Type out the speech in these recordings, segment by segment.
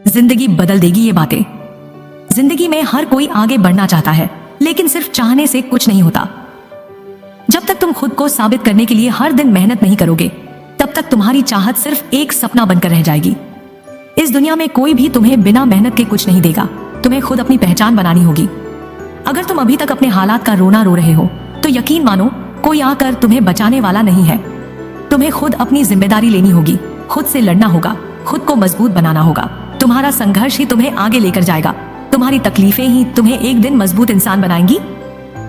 जिंदगी बदल देगी ये बातें। जिंदगी में हर कोई आगे बढ़ना चाहता है, लेकिन सिर्फ चाहने से कुछ नहीं होता। जब तक तुम खुद को साबित करने के लिए हर दिन मेहनत नहीं करोगे, तब तक तुम्हारी चाहत सिर्फ एक सपना बनकर रह जाएगी। इस दुनिया में कोई भी तुम्हें बिना मेहनत के कुछ नहीं देगा। तुम्हें खुद अपनी पहचान बनानी होगी। अगर तुम अभी तक अपने हालात का रोना रो रहे हो, तो यकीन मानो कोई आकर तुम्हें बचाने वाला नहीं है। तुम्हें खुद अपनी जिम्मेदारी लेनी होगी, खुद से लड़ना होगा, खुद को मजबूत बनाना होगा। तुम्हारा संघर्ष ही तुम्हें आगे लेकर जाएगा। तुम्हारी तकलीफें ही तुम्हें एक दिन मजबूत इंसान बनाएंगी।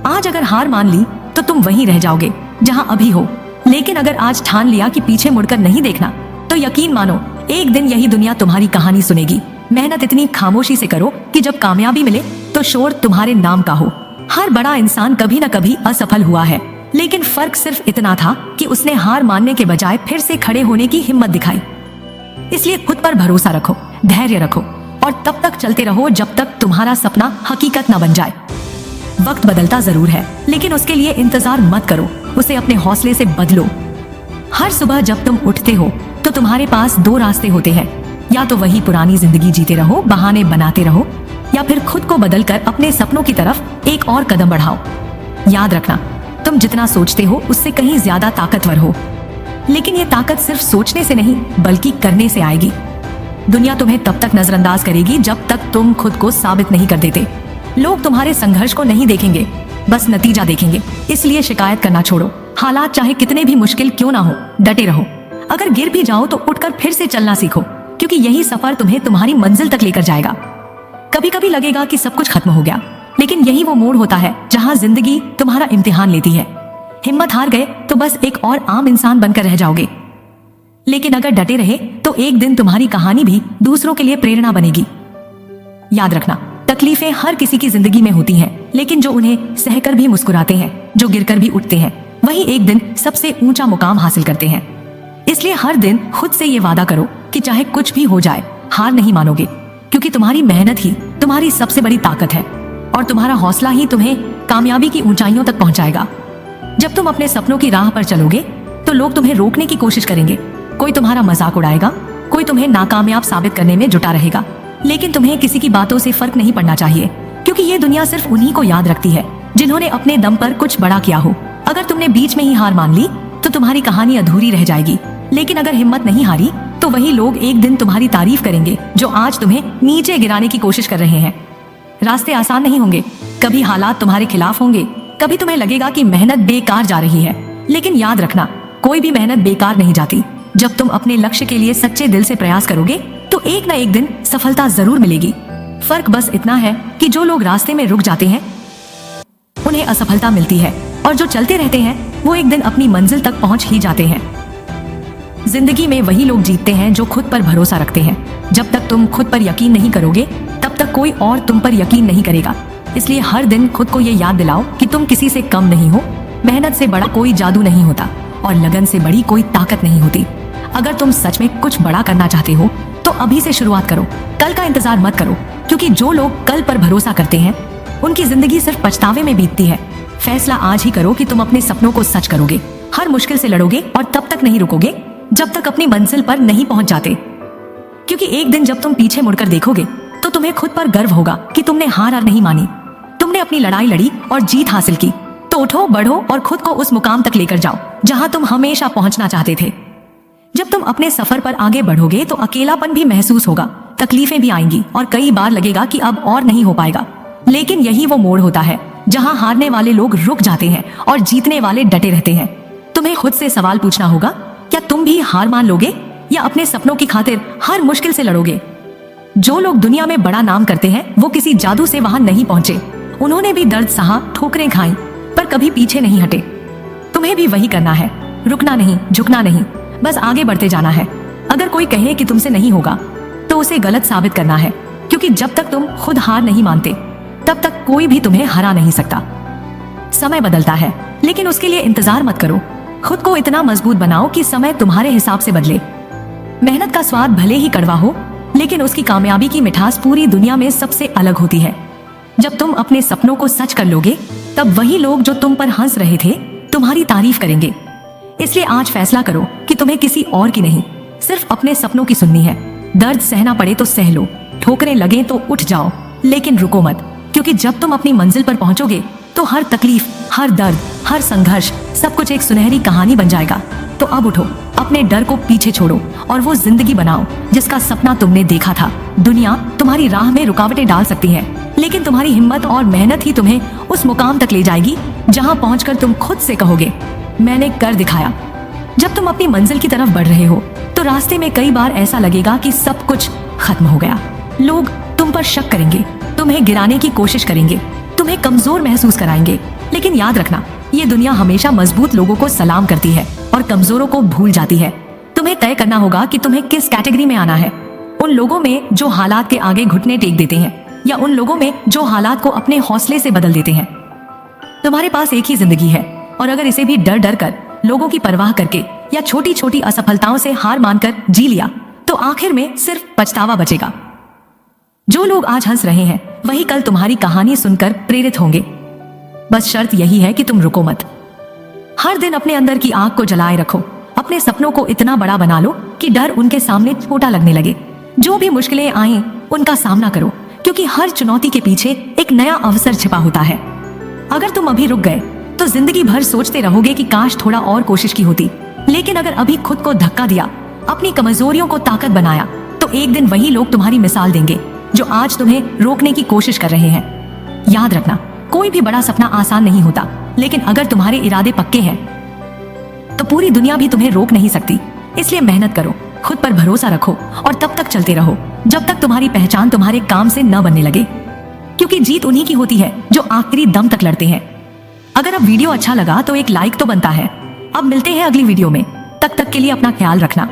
आज अगर हार मान ली तो तुम वहीं रह जाओगे जहां अभी हो, लेकिन अगर आज ठान लिया कि पीछे मुड़कर नहीं देखना, तो यकीन मानो एक दिन यही दुनिया तुम्हारी कहानी सुनेगी। मेहनत इतनी खामोशी से करो कि जब कामयाबी मिले तो शोर तुम्हारे नाम का हो। हर बड़ा इंसान कभी न कभी असफल हुआ है, लेकिन फर्क सिर्फ इतना था कि उसने हार मानने के बजाय फिर से खड़े होने की हिम्मत दिखाई। इसलिए खुद पर भरोसा रखो, धैर्य रखो और तब तक चलते रहो जब तक तुम्हारा सपना हकीकत न बन जाए। वक्त बदलता जरूर है, लेकिन उसके लिए इंतजार मत करो, उसे अपने हौसले से बदलो। हर सुबह जब तुम उठते हो तो तुम्हारे पास दो रास्ते होते हैं। या तो वही पुरानी जिंदगी जीते रहो, बहाने बनाते रहो, या फिर खुद को बदलकर अपने सपनों की तरफ एक और कदम बढ़ाओ। याद रखना, तुम जितना सोचते हो उससे कहीं ज्यादा ताकतवर हो, लेकिन ये ताकत सिर्फ सोचने से नहीं बल्कि करने से आएगी। दुनिया तुम्हें तब तक नजरअंदाज करेगी जब तक तुम खुद को साबित नहीं कर देते। लोग तुम्हारे संघर्ष को नहीं देखेंगे, बस नतीजा देखेंगे। इसलिए शिकायत करना छोड़ो। हालात चाहे कितने भी मुश्किल क्यों ना हो, डटे रहो। अगर गिर भी जाओ तो उठकर फिर से चलना सीखो, क्योंकि यही सफर तुम्हें तुम्हारी मंजिल तक लेकर जाएगा। कभी कभी लगेगा कि सब कुछ खत्म हो गया, लेकिन यही वो मोड़ होता है जहां जिंदगी तुम्हारा इम्तिहान लेती है। हिम्मत हार गए तो बस एक और आम इंसान बनकर रह जाओगे, लेकिन अगर डटे रहे तो एक दिन तुम्हारी कहानी भी दूसरों के लिए प्रेरणा बनेगी। याद रखना, तकलीफें हर किसी की जिंदगी में होती हैं, लेकिन जो उन्हें सहकर भी मुस्कुराते हैं, जो गिरकर भी उठते हैं, वही एक दिन सबसे ऊंचा मुकाम हासिल करते हैं। इसलिए हर दिन खुद से ये वादा करो कि चाहे कुछ भी हो जाए, हार नहीं मानोगे, क्योंकि तुम्हारी मेहनत ही तुम्हारी सबसे बड़ी ताकत है और तुम्हारा हौसला ही तुम्हें कामयाबी की ऊंचाइयों तक पहुंचाएगा। जब तुम अपने सपनों की राह पर चलोगे तो लोग तुम्हें रोकने की कोशिश करेंगे। कोई तुम्हारा मजाक उड़ाएगा, कोई तुम्हें नाकामयाब साबित करने में जुटा रहेगा, लेकिन तुम्हें किसी की बातों से फर्क नहीं पड़ना चाहिए, क्योंकि ये दुनिया सिर्फ उन्हीं को याद रखती है जिन्होंने अपने दम पर कुछ बड़ा किया हो। अगर तुमने बीच में ही हार मान ली तो तुम्हारी कहानी अधूरी रह जाएगी, लेकिन अगर हिम्मत नहीं हारी तो वही लोग एक दिन तुम्हारी तारीफ करेंगे जो आज तुम्हें नीचे गिराने की कोशिश कर रहे हैं। रास्ते आसान नहीं होंगे, कभी हालात तुम्हारे खिलाफ होंगे, कभी तुम्हें लगेगा कि मेहनत बेकार जा रही है, लेकिन याद रखना, कोई भी मेहनत बेकार नहीं जाती। जब तुम अपने लक्ष्य के लिए सच्चे दिल से प्रयास करोगे तो एक ना एक दिन सफलता जरूर मिलेगी। फर्क बस इतना है कि जो लोग रास्ते में रुक जाते हैं उन्हें असफलता मिलती है, और जो चलते रहते हैं वो एक दिन अपनी मंजिल तक पहुंच ही जाते हैं। जिंदगी में वही लोग जीतते हैं जो खुद पर भरोसा रखते हैं। जब तक तुम खुद पर यकीन नहीं करोगे, तब तक कोई और तुम पर यकीन नहीं करेगा। इसलिए हर दिन खुद को ये याद दिलाओ कि तुम किसी से कम नहीं हो। मेहनत से बड़ा कोई जादू नहीं होता और लगन से बड़ी कोई ताकत नहीं होती। अगर तुम सच में कुछ बड़ा करना चाहते हो तो अभी से शुरुआत करो। कल का इंतजार मत करो, क्योंकि जो लोग कल पर भरोसा करते हैं उनकी जिंदगी सिर्फ पछतावे में बीतती है। फैसला आज ही करो कि तुम अपने सपनों को सच करोगे, हर मुश्किल से लड़ोगे और तब तक नहीं रुकोगे जब तक अपनी मंजिल पर नहीं पहुंच जाते। क्योंकि एक दिन जब तुम पीछे मुड़कर देखोगे तो तुम्हें खुद पर गर्व होगा कि तुमने हार नहीं मानी, तुमने अपनी लड़ाई लड़ी और जीत हासिल की। तो उठो, बढ़ो और खुद को उस मुकाम तक लेकर जाओ जहां तुम हमेशा पहुंचना चाहते थे। जब तुम अपने सफर पर आगे बढ़ोगे तो अकेलापन भी महसूस होगा, तकलीफें भी आएंगी और कई बार लगेगा कि अब और नहीं हो पाएगा, लेकिन यही वो मोड़ होता है जहां हारने वाले लोग रुक जाते हैं और जीतने वाले डटे रहते हैं। तुम्हें खुद से सवाल पूछना होगा, क्या तुम भी हार मान लोगे या अपने सपनों की खातिर हर मुश्किल से लड़ोगे? जो लोग दुनिया में बड़ा नाम करते हैं वो किसी जादू से वहां नहीं पहुंचे। उन्होंने भी दर्द सहा, ठोकरें खाई, पर कभी पीछे नहीं हटे। तुम्हें भी वही करना है, रुकना नहीं, झुकना नहीं, बस आगे बढ़ते जाना है। अगर कोई कहे कि तुमसे नहीं होगा तो उसे गलत साबित करना है, क्योंकि जब तक तुम खुद हार नहीं मानते तब तक कोई भी तुम्हें हरा नहीं सकता। समय बदलता है, लेकिन उसके लिए इंतजार मत करो। खुद को इतना मजबूत बनाओ कि समय तुम्हारे हिसाब से बदले। मेहनत का स्वाद भले ही कड़वा हो, लेकिन उसकी कामयाबी की मिठास पूरी दुनिया में सबसे अलग होती है। जब तुम अपने सपनों को सच कर लोगे, तब वही लोग जो तुम पर हंस रहे थे तुम्हारी तारीफ करेंगे। इसलिए आज फैसला करो कि तुम्हें किसी और की नहीं, सिर्फ अपने सपनों की सुननी है। दर्द सहना पड़े तो सह लो, ठोकरें लगे तो उठ जाओ, लेकिन रुको मत, क्योंकि जब तुम अपनी मंजिल पर पहुंचोगे तो हर तकलीफ, हर दर्द, हर संघर्ष, सब कुछ एक सुनहरी कहानी बन जाएगा। तो अब उठो, अपने डर को पीछे छोड़ो और वो जिंदगी बनाओ जिसका सपना तुमने देखा था। दुनिया तुम्हारी राह में रुकावटें डाल सकती है, लेकिन तुम्हारी हिम्मत और मेहनत ही तुम्हें उस मुकाम तक ले जाएगी जहां पहुंचकर तुम खुद से कहोगे, मैंने कर दिखाया। जब तुम अपनी मंजिल की तरफ बढ़ रहे हो तो रास्ते में कई बार ऐसा लगेगा कि सब कुछ खत्म हो गया। लोग तुम पर शक करेंगे, तुम्हें गिराने की कोशिश करेंगे, तुम्हें कमजोर महसूस कराएंगे, लेकिन याद रखना, ये दुनिया हमेशा मजबूत लोगों को सलाम करती है और कमजोरों को भूल जाती है। तुम्हें तय करना होगा कि तुम्हें किस कैटेगरी में आना है, उन लोगों में जो हालात के आगे घुटने टेक देते हैं या उन लोगों में जो हालात को अपने हौसले से बदल देते हैं। तुम्हारे पास एक ही जिंदगी है और अगर इसे भी डर डर कर, लोगों की परवाह करके या छोटी छोटी असफलताओं से हार मानकर जी लिया तो आखिर में सिर्फ पछतावा बचेगा। जो लोग आज हंस रहे हैं वही कल तुम्हारी कहानी सुनकर प्रेरित होंगे। बस शर्त यही है कि तुम रुको मत। हर दिन अपने अंदर की आग को जलाए रखो, अपने सपनों को इतना बड़ा बना लो कि डर उनके सामने छोटा लगने लगे। जो भी मुश्किलें आए उनका सामना करो, क्योंकि हर चुनौती के पीछे एक नया अवसर छिपा होता है। अगर तुम अभी रुक गए तो जिंदगी भर सोचते रहोगे कि काश थोड़ा और कोशिश की होती, लेकिन अगर अभी खुद को धक्का दिया, अपनी कमजोरियों को ताकत बनाया, तो एक दिन वही लोग तुम्हारी मिसाल देंगे जो आज तुम्हें रोकने की कोशिश कर रहे हैं। याद रखना, कोई भी बड़ा सपना आसान नहीं होता, लेकिन अगर तुम्हारे इरादे पक्के हैं तो पूरी दुनिया भी तुम्हें रोक नहीं सकती। इसलिए मेहनत करो, खुद पर भरोसा रखो और तब तक चलते रहो जब तक तुम्हारी पहचान तुम्हारे काम से न बनने लगे, क्योंकि जीत उन्हीं की होती है जो आखिरी दम तक लड़ते हैं। अगर अब वीडियो अच्छा लगा तो एक लाइक तो बनता है। अब मिलते हैं अगली वीडियो में, तब तक के लिए अपना ख्याल रखना।